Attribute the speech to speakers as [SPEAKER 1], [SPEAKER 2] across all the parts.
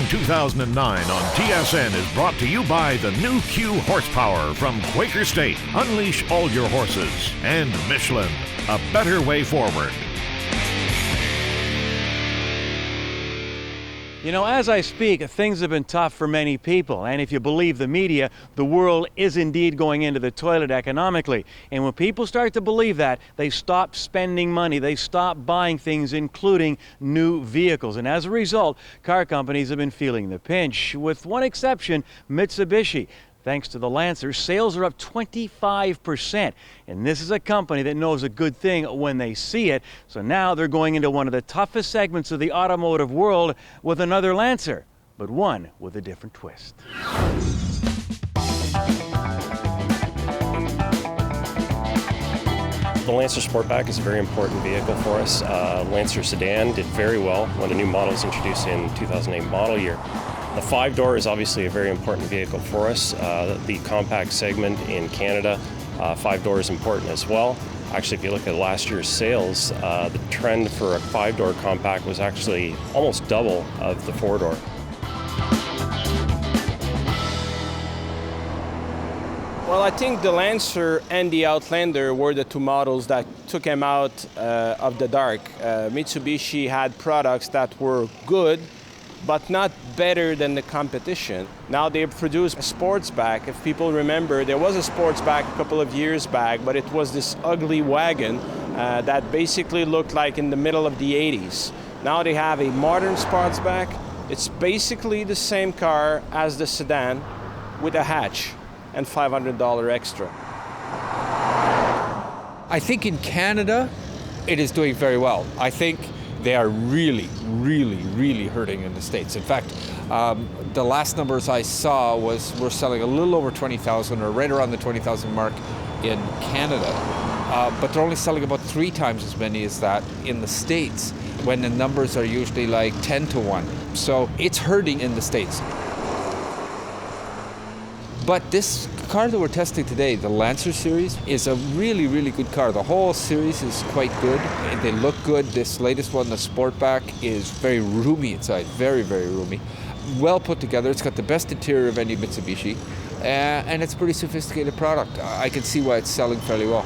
[SPEAKER 1] 2009 on TSN is brought to you by the new Q horsepower from Quaker State. Unleash all your horses. And Michelin, a better way forward.
[SPEAKER 2] You know, as I speak, things have been tough for many people, and if you believe the media, the world is indeed going into the toilet economically. And when people start to believe that, they stop spending money, they stop buying things, including new vehicles. And as a result, car companies have been feeling the pinch, with one exception, Mitsubishi. Thanks to the Lancer, sales are up 25%. And this is a company that knows a good thing when they see it. So now they're going into one of the toughest segments of the automotive world with another Lancer, but one with a different twist.
[SPEAKER 3] The Lancer Sportback is a very important vehicle for us. Lancer sedan did very well when the new model was introduced in 2008 model year. The 5-door is obviously a very important vehicle for us. The compact segment in Canada, 5-door is important as well. Actually, if you look at last year's sales, the trend for a 5-door compact was actually almost double of the 4-door.
[SPEAKER 4] Well, I think the Lancer and the Outlander were the two models that took him out of the dark. Mitsubishi had products that were good, but not better than the competition. Now they produce a Sportback. If people remember, there was a Sportback a couple of years back, but it was this ugly wagon that basically looked like in the middle of the 80s. Now they have a modern Sportback. It's basically the same car as the sedan with a hatch and $500 extra.
[SPEAKER 5] I think in Canada, it is doing very well. I think they are really hurting in the States. In fact, the last numbers I saw was we're selling a little over 20,000 or right around the 20,000 mark in Canada. But they're only selling about 3 times as many as that in the States, when the numbers are usually like 10 to 1. So it's hurting in the States. But this car that we're testing today, the Lancer series, is a really good car. The whole series is quite good. They look good. This latest one, the Sportback, is very roomy inside, very roomy. Well put together. It's got the best interior of any Mitsubishi, and it's a pretty sophisticated product. I can see why it's selling fairly well.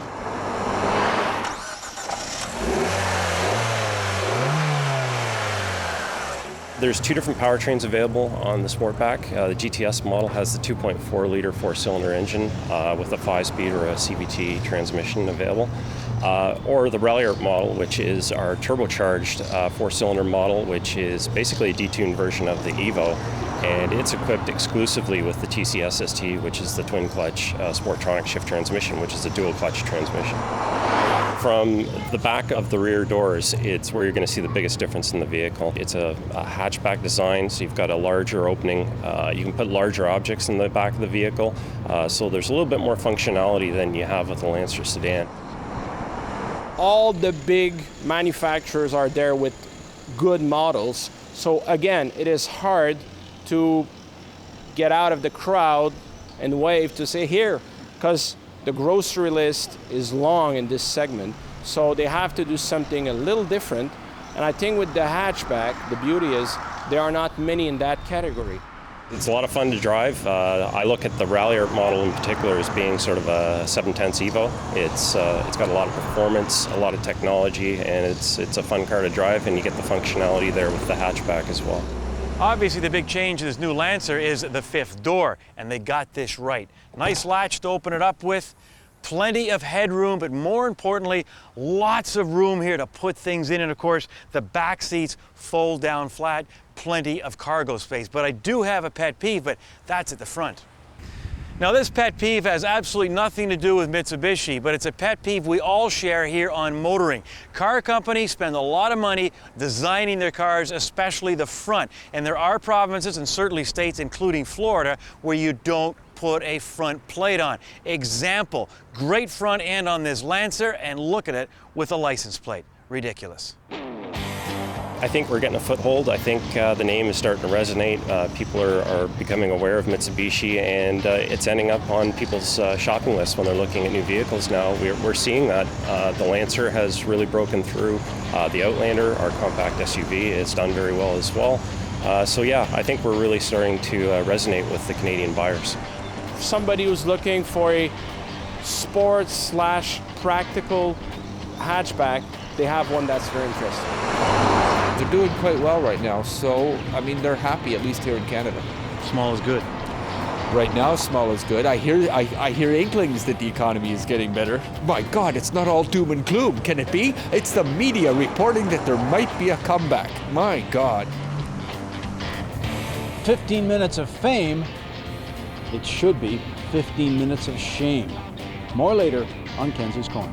[SPEAKER 3] There's 2 different powertrains available on the Sportback. The GTS model has the 2.4-liter 4-cylinder engine with a 5-speed or a CVT transmission available, or the Ralliart model, which is our turbocharged 4-cylinder model, which is basically a detuned version of the Evo, and it's equipped exclusively with the TCS ST, which is the twin-clutch Sportronic shift transmission, which is a dual-clutch transmission. From the back of the rear doors, it's where you're going to see the biggest difference in the vehicle. It's a hatchback design, so you've got a larger opening. You can put larger objects in the back of the vehicle, so there's a little bit more functionality than you have with the Lancer sedan.
[SPEAKER 4] All the big manufacturers are there with good models, so again, it is hard to get out of the crowd and wave to say here, because the grocery list is long in this segment, so they have to do something a little different. And I think with the hatchback, the beauty is there are not many in that category.
[SPEAKER 3] It's a lot of fun to drive. I look at the Ralliart model in particular as being sort of a 7/10 Evo. It's got a lot of performance, a lot of technology, and it's a fun car to drive, and you get the functionality there with the hatchback as well.
[SPEAKER 2] Obviously, the big change in this new Lancer is the 5th door, and they got this right. Nice latch to open it up with, plenty of headroom, but more importantly, lots of room here to put things in. And of course, the back seats fold down flat, plenty of cargo space. But I do have a pet peeve, but that's at the front. Now, this pet peeve has absolutely nothing to do with Mitsubishi, but it's a pet peeve we all share here on Motoring. Car companies spend a lot of money designing their cars, especially the front. And there are provinces and certainly states, including Florida, where you don't put a front plate on. Example, great front end on this Lancer, and look at it with a license plate. Ridiculous.
[SPEAKER 3] I think we're getting a foothold. I think the name is starting to resonate. People are becoming aware of Mitsubishi, and it's ending up on people's shopping lists when they're looking at new vehicles now. We're seeing that. The Lancer has really broken through. The Outlander, our compact SUV, has done very well as well. So yeah, I think we're really starting to resonate with the Canadian buyers.
[SPEAKER 4] Somebody who's looking for a sports/practical hatchback, they have one that's very interesting.
[SPEAKER 5] They're doing quite well right now, so I mean they're happy, at least here in Canada.
[SPEAKER 2] Small is good.
[SPEAKER 5] Right now, small is good. I hear inklings that the economy is getting better. My God, it's not all doom and gloom, can it be? It's the media reporting that there might be a comeback. My God.
[SPEAKER 6] 15 minutes of fame, it should be 15 minutes of shame. More later on Kenzie's Corner.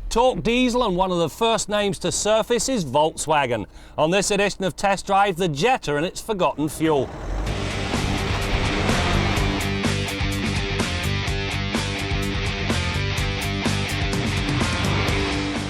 [SPEAKER 2] Talk diesel, and one of the first names to surface is Volkswagen. On this edition of Test Drive, the Jetta and its forgotten fuel.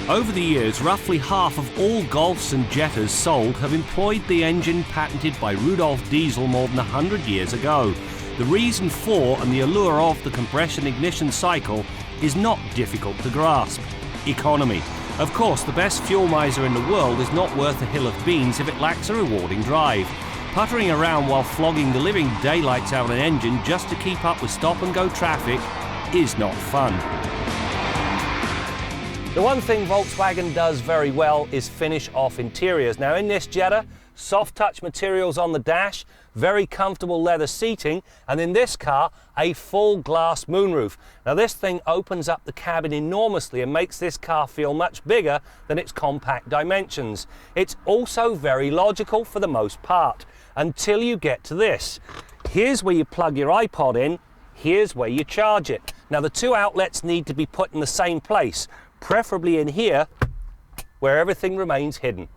[SPEAKER 2] Over the years, roughly half of all Golfs and Jettas sold have employed the engine patented by Rudolf Diesel more than 100 years ago. The reason for and the allure of the compression ignition cycle is not difficult to grasp. Economy. Of course, the best fuel miser in the world is not worth a hill of beans if it lacks a rewarding drive. Puttering around while flogging the living daylights out of an engine just to keep up with stop-and-go traffic is not fun. The one thing Volkswagen does very well is finish off interiors. Now in this Jetta, soft touch materials on the dash, very comfortable leather seating, and in this car, a full glass moonroof. Now this thing opens up the cabin enormously and makes this car feel much bigger than its compact dimensions. It's also very logical for the most part, until you get to this. Here's where you plug your iPod in, here's where you charge it. Now the two outlets need to be put in the same place, preferably in here, where everything remains hidden.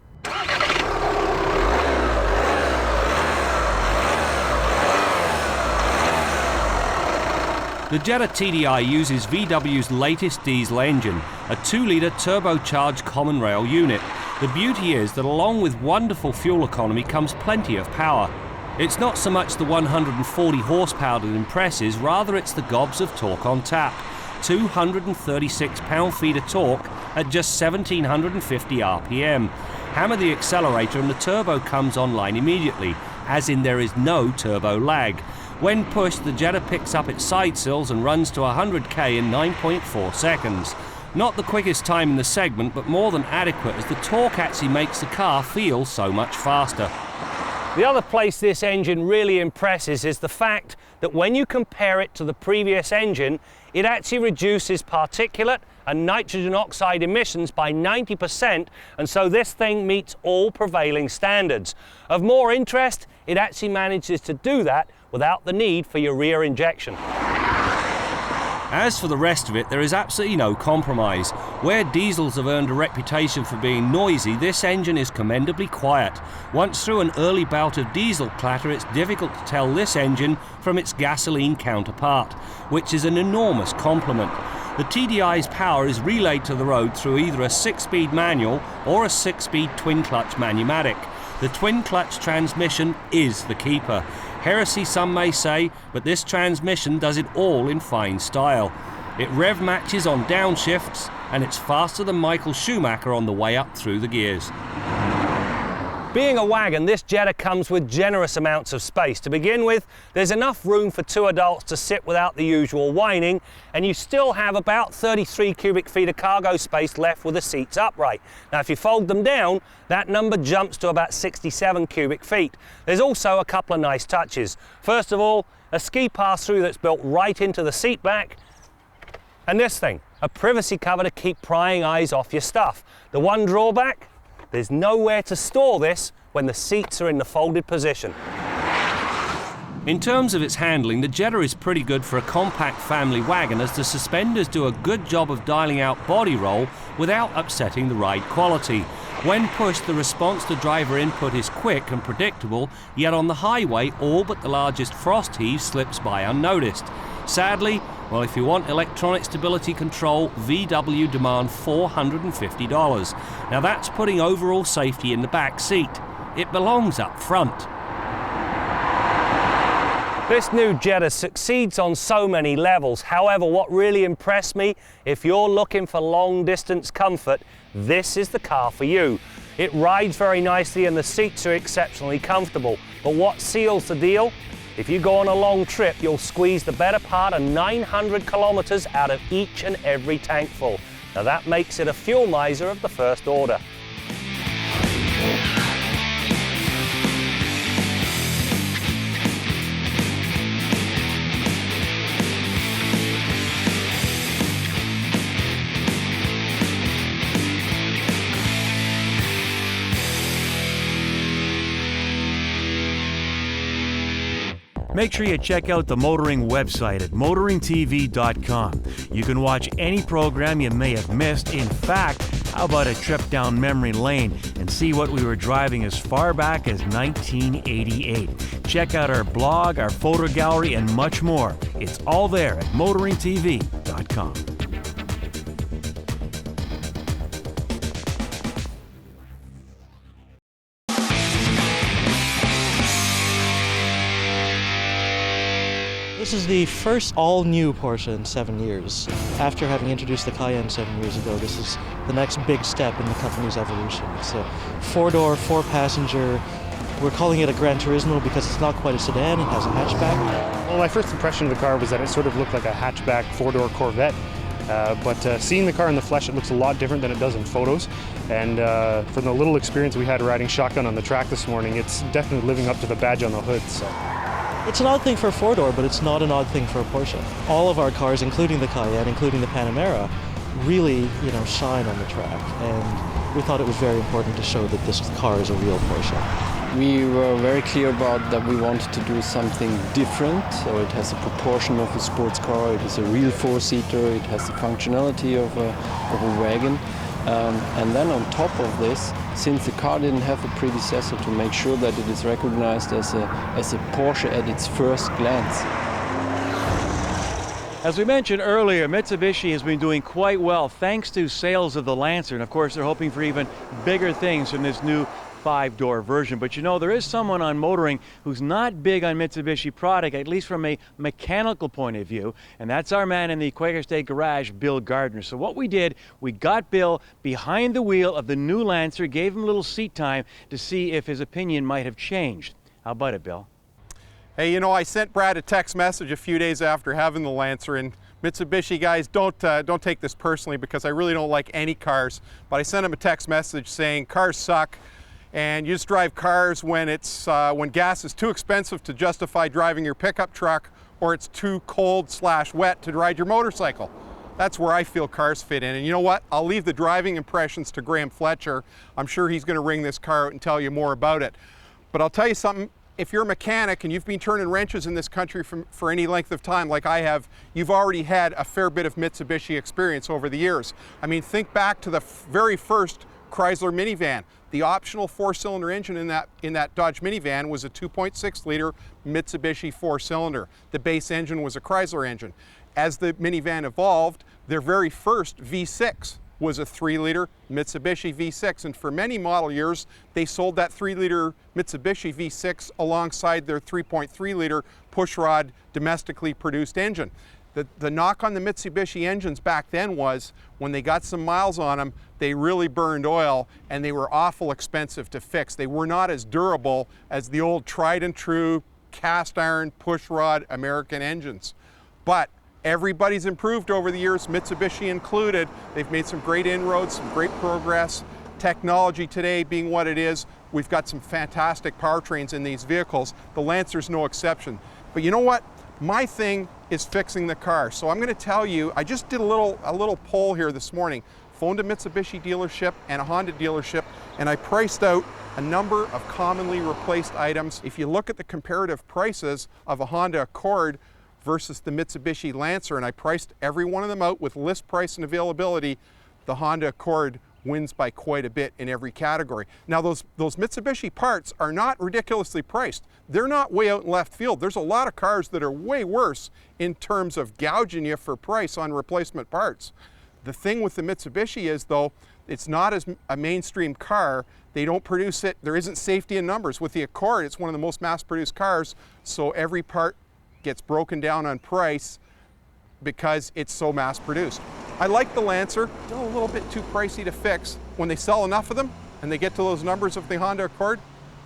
[SPEAKER 2] The Jetta TDI uses VW's latest diesel engine, a 2-litre turbocharged common rail unit. The beauty is that along with wonderful fuel economy comes plenty of power. It's not so much the 140 horsepower that impresses, rather it's the gobs of torque on tap. 236 pound-feet of torque at just 1750 RPM. Hammer the accelerator and the turbo comes online immediately, as in there is no turbo lag. When pushed, the Jetta picks up its side sills and runs to 100k in 9.4 seconds. Not the quickest time in the segment, but more than adequate, as the torque actually makes the car feel so much faster. The other place this engine really impresses is the fact that when you compare it to the previous engine, it actually reduces particulate and nitrogen oxide emissions by 90%, and so this thing meets all prevailing standards. Of more interest, it actually manages to do that without the need for your rear injection. As for the rest of it, there is absolutely no compromise. Where diesels have earned a reputation for being noisy, this engine is commendably quiet. Once through an early bout of diesel clatter, it's difficult to tell this engine from its gasoline counterpart, which is an enormous compliment. The TDI's power is relayed to the road through either a 6-speed manual or a 6-speed twin-clutch manumatic. The twin-clutch transmission is the keeper. Heresy, some may say, but this transmission does it all in fine style. It rev matches on downshifts, and it's faster than Michael Schumacher on the way up through the gears. Being a wagon, this Jetta comes with generous amounts of space. To begin with, there's enough room for 2 adults to sit without the usual whining, and you still have about 33 cubic feet of cargo space left with the seats upright. Now, if you fold them down, that number jumps to about 67 cubic feet. There's also a couple of nice touches. First of all, a ski pass-through that's built right into the seat back, and this thing, a privacy cover to keep prying eyes off your stuff. The one drawback? There's nowhere to store this when the seats are in the folded position. In terms of its handling, the Jetta is pretty good for a compact family wagon, as the suspenders do a good job of dialing out body roll without upsetting the ride quality. When pushed, the response to driver input is quick and predictable, yet on the highway, all but the largest frost heave slips by unnoticed. Sadly, well, if you want electronic stability control, VW demand $450. Now that's putting overall safety in the back seat. It belongs up front.
[SPEAKER 7] This new Jetta succeeds on so many levels. However, what really impressed me, if you're looking for long distance comfort, this is the car for you. It rides very nicely and the seats are exceptionally comfortable. But what seals the deal? If you go on a long trip, you'll squeeze the better part of 900 kilometers out of each and every tank full. Now that makes it a fuel miser of the first order.
[SPEAKER 2] Make sure you check out the motoring website at motoringtv.com. You can watch any program you may have missed. In fact, how about a trip down memory lane and see what we were driving as far back as 1988. Check out our blog, our photo gallery, and much more. It's all there at motoringtv.com.
[SPEAKER 8] This is the first all-new Porsche in 7 years. After having introduced the Cayenne 7 years ago, this is the next big step in the company's evolution. It's a four-door, four-passenger. We're calling it a Gran Turismo because it's not quite a sedan, it has a hatchback.
[SPEAKER 9] Well, my first impression of the car was that it sort of looked like a hatchback four-door Corvette. But seeing the car in the flesh, it looks a lot different than it does in photos. And from the little experience we had riding shotgun on the track this morning, it's definitely living up to the badge on the hood. So.
[SPEAKER 8] It's an odd thing for a four-door, but it's not an odd thing for a Porsche. All of our cars, including the Cayenne, including the Panamera, really, shine on the track. And we thought it was very important to show that this car is a real Porsche.
[SPEAKER 10] We were very clear about that we wanted to do something different. So it has a proportion of a sports car, it is a real four-seater, it has the functionality of a wagon. And then on top of this, since the car didn't have a predecessor, to make sure that it is recognized as a Porsche at its first glance.
[SPEAKER 2] As we mentioned earlier, Mitsubishi has been doing quite well thanks to sales of the Lancer, and of course they're hoping for even bigger things from this new five-door version. But there is someone on motoring who's not big on Mitsubishi product, at least from a mechanical point of view, and that's our man in the Quaker State garage, Bill Gardiner. So what we did, we got Bill behind the wheel of the new Lancer, gave him a little seat time to see if his opinion might have changed. How about it, Bill?
[SPEAKER 11] Hey, I sent Brad a text message a few days after having the Lancer, and Mitsubishi guys, don't take this personally because I really don't like any cars, but I sent him a text message saying cars suck. And you just drive cars when when gas is too expensive to justify driving your pickup truck, or it's too cold/wet to ride your motorcycle. That's where I feel cars fit in. And you know what? I'll leave the driving impressions to Graham Fletcher. I'm sure he's going to ring this car out and tell you more about it. But I'll tell you something. If you're a mechanic and you've been turning wrenches in this country for any length of time like I have, you've already had a fair bit of Mitsubishi experience over the years. I mean, think back to the very first Chrysler minivan. The optional four-cylinder engine in that Dodge minivan was a 2.6-liter Mitsubishi four-cylinder. The base engine was a Chrysler engine. As the minivan evolved, their very first V6 was a 3-liter Mitsubishi V6, and for many model years, they sold that 3-liter Mitsubishi V6 alongside their 3.3-liter pushrod domestically produced engine. The knock on the Mitsubishi engines back then was when they got some miles on them, they really burned oil and they were awful expensive to fix. They were not as durable as the old tried and true cast iron pushrod American engines. But everybody's improved over the years, Mitsubishi included. They've made some great inroads, some great progress. Technology today being what it is, we've got some fantastic powertrains in these vehicles. The Lancer's no exception. But you know what? My thing is fixing the car. So I'm going to tell you, I just did a little poll here this morning, phoned a Mitsubishi dealership and a Honda dealership, and I priced out a number of commonly replaced items. If you look at the comparative prices of a Honda Accord versus the Mitsubishi Lancer, and I priced every one of them out with list price and availability, the Honda Accord wins by quite a bit in every category. Now those Mitsubishi parts are not ridiculously priced. They're not way out in left field. There's a lot of cars that are way worse in terms of gouging you for price on replacement parts. The thing with the Mitsubishi is though, it's not as a mainstream car. They don't produce it, there isn't safety in numbers. With the Accord, it's one of the most mass-produced cars, so every part gets broken down on price because it's so mass produced. I like the Lancer, still a little bit too pricey to fix. When they sell enough of them and they get to those numbers of the Honda Accord,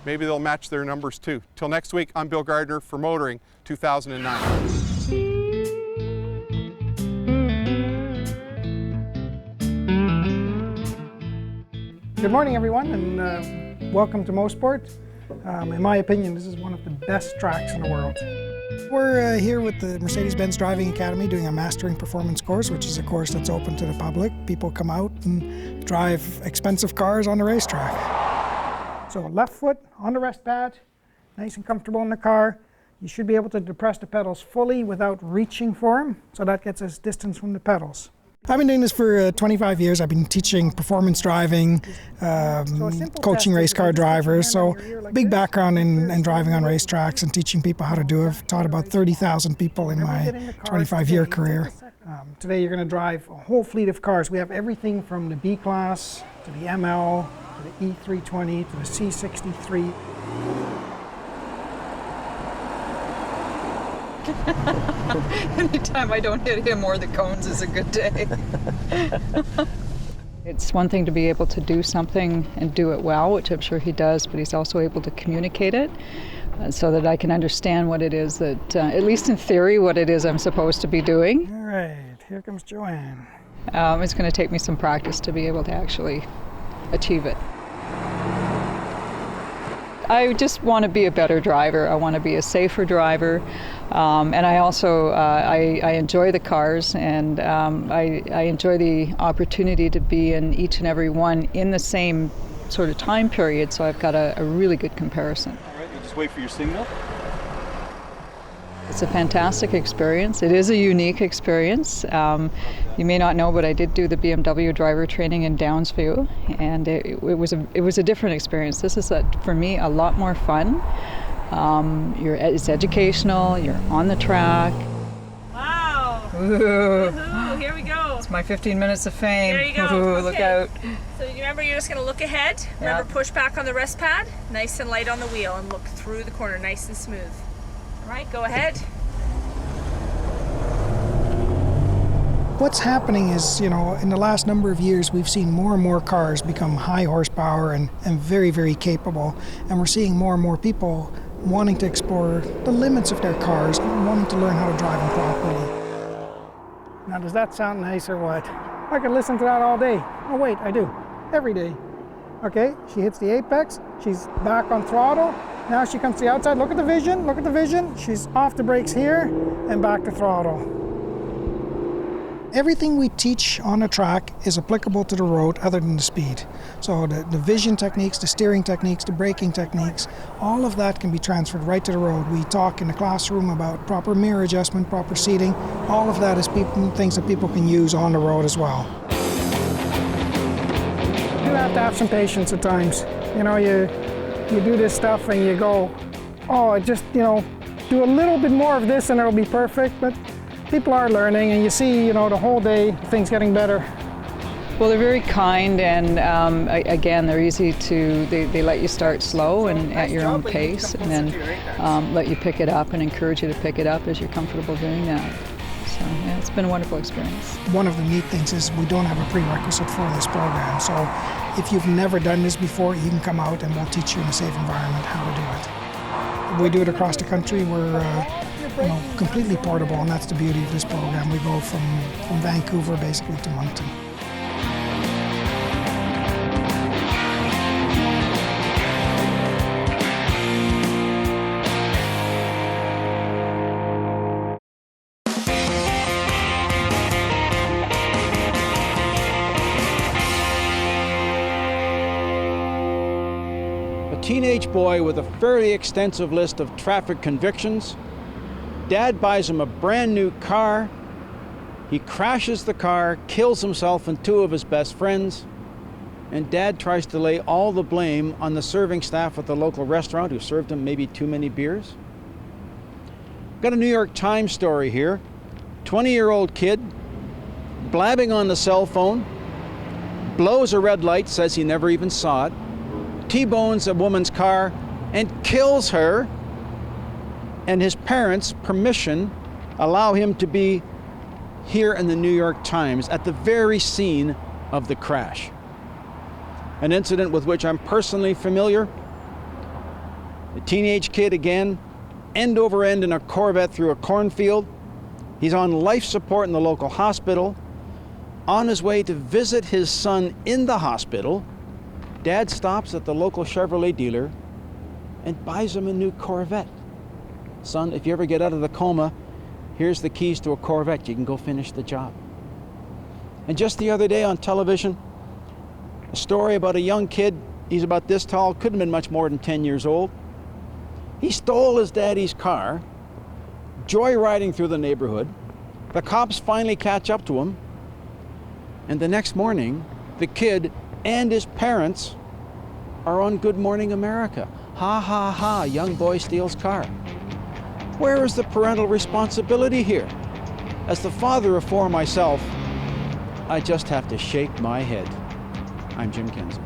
[SPEAKER 11] maybe they'll match their numbers too. Till next week, I'm Bill Gardiner for Motoring 2009.
[SPEAKER 12] Good morning, everyone, and welcome to Mosport. In my opinion, this is one of the best tracks in the world. We're here with the Mercedes-Benz Driving Academy doing a Mastering Performance course, which is a course that's open to the public. People come out and drive expensive cars on the racetrack. So left foot on the rest pad, nice and comfortable in the car. You should be able to depress the pedals fully without reaching for them, so that gets us distance from the pedals. I've been doing this for 25 years. I've been teaching performance driving, coaching race car drivers, so big background in driving on racetracks and teaching people how to do it. I've taught about 30,000 people in my 25-year career. Today you're going to drive a whole fleet of cars. We have everything from the B-Class to the ML to the E320 to the C63.
[SPEAKER 13] Anytime I don't hit him or the cones is a good day. It's one thing to be able to do something and do it well, which I'm sure he does, but he's also able to communicate it so that I can understand what it is that, at least in theory, what it is I'm supposed to be doing.
[SPEAKER 12] All right, here comes Joanne.
[SPEAKER 13] It's going to take me some practice to be able to actually achieve it. I just want to be a better driver. I want to be a safer driver. And I also, I enjoy the cars, and I enjoy the opportunity to be in each and every one in the same sort of time period, so I've got a really good comparison.
[SPEAKER 6] All right, you just wait for your signal.
[SPEAKER 13] It's a fantastic experience. It is a unique experience. You may not know, but I did do the BMW driver training in Downsview, and it was a different experience. This is, for me, a lot more fun. It's educational. You're on the track.
[SPEAKER 14] Wow!
[SPEAKER 13] Ooh.
[SPEAKER 14] Woohoo, here we go.
[SPEAKER 13] It's my 15 minutes of fame.
[SPEAKER 14] There you go.
[SPEAKER 13] Ooh,
[SPEAKER 14] Okay.
[SPEAKER 13] Look out.
[SPEAKER 14] So you remember, you're just going to look ahead. Remember, push back on the rest pad, nice and light on the wheel, and look through the corner, nice and smooth. All right, go ahead.
[SPEAKER 12] What's happening is, in the last number of years, we've seen more and more cars become high horsepower and very, very capable. And we're seeing more and more people wanting to explore the limits of their cars and wanting to learn how to drive them properly. Now, does that sound nice or what? I could listen to that all day. Oh, wait, I do. Every day. Okay, she hits the apex. She's back on throttle. Now she comes to the outside. Look at the vision. Look at the vision. She's off the brakes here and back to throttle. Everything we teach on a track is applicable to the road other than the speed. So the vision techniques, the steering techniques, the braking techniques, all of that can be transferred right to the road. We talk in the classroom about proper mirror adjustment, proper seating. All of that is things that people can use on the road as well. You have to have some patience at times. You do this stuff and you go, oh, just, do a little bit more of this and it'll be perfect. But people are learning, and you see, the whole day, things getting better.
[SPEAKER 13] Well, they're very kind, and again, they're easy to, they let you start slow and at your own pace, and then let you pick it up and encourage you to pick it up as you're comfortable doing that. So, yeah, it's been a wonderful experience.
[SPEAKER 12] One of the neat things is we don't have a prerequisite for this program, so if you've never done this before, you can come out and we'll teach you in a safe environment how to do it. We do it across the country. We're completely portable, and that's the beauty of this program. We go from Vancouver basically to Moncton.
[SPEAKER 6] A teenage boy with a fairly extensive list of traffic convictions. Dad buys him a brand new car. He crashes the car, kills himself and two of his best friends, and Dad tries to lay all the blame on the serving staff at the local restaurant who served him maybe too many beers. Got a New York Times story here. 20-year-old kid blabbing on the cell phone, blows a red light, says he never even saw it, T-bones a woman's car and kills her, and his parents' permission allow him to be here in the New York Times at the very scene of the crash. An incident with which I'm personally familiar. A teenage kid, again, end over end in a Corvette through a cornfield. He's on life support in the local hospital. On his way to visit his son in the hospital, Dad stops at the local Chevrolet dealer and buys him a new Corvette. Son, if you ever get out of the coma, here's the keys to a Corvette. You can go finish the job. And just the other day on television, a story about a young kid. He's about this tall, couldn't have been much more than 10 years old. He stole his daddy's car, joyriding through the neighborhood. The cops finally catch up to him. And the next morning, the kid and his parents are on Good Morning America. Ha ha ha, young boy steals car. Where is the parental responsibility here? As the father of four myself, I just have to shake my head. I'm Jim Kenzie.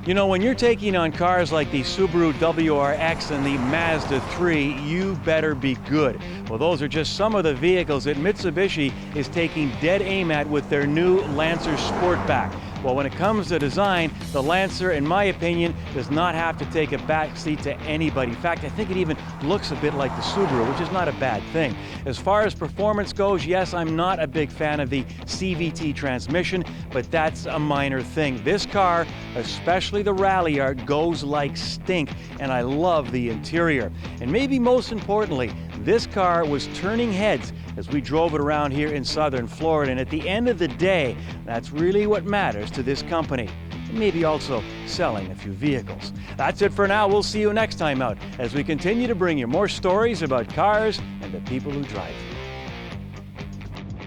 [SPEAKER 2] You know, when you're taking on cars like the Subaru WRX and the Mazda 3, you better be good. Well, those are just some of the vehicles that Mitsubishi is taking dead aim at with their new Lancer Sportback. Well, when it comes to design, the Lancer, in my opinion, does not have to take a back seat to anybody. In fact, I think it even looks a bit like the Subaru, which is not a bad thing. As far as performance goes, yes, I'm not a big fan of the CVT transmission, but that's a minor thing. This car, especially the Ralliart, goes like stink, and I love the interior. And maybe most importantly, this car was turning heads as we drove it around here in southern Florida, and at the end of the day, that's really what matters to this company, and maybe also selling a few vehicles. That's it for now. We'll see you next time out as we continue to bring you more stories about cars and the people who drive them.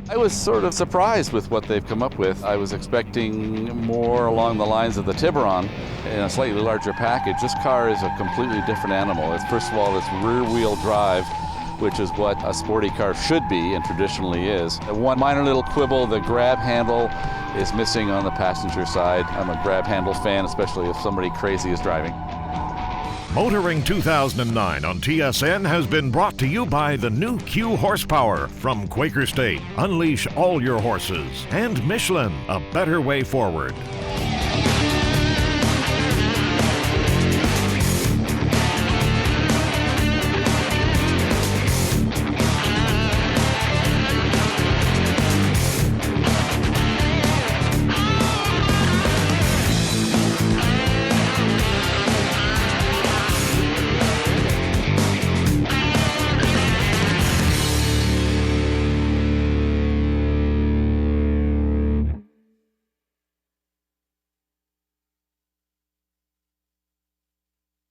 [SPEAKER 15] I was sort of surprised with what they've come up with. I was expecting more along the lines of the Tiburon in a slightly larger package. This car is a completely different animal. It's, first of all, it's rear-wheel drive, which is what a sporty car should be and traditionally is. One minor little quibble, the grab handle is missing on the passenger side. I'm a grab handle fan, especially if somebody crazy is driving.
[SPEAKER 1] Motoring 2009 on TSN has been brought to you by the new Q Horsepower from Quaker State. Unleash all your horses. And Michelin, a better way forward.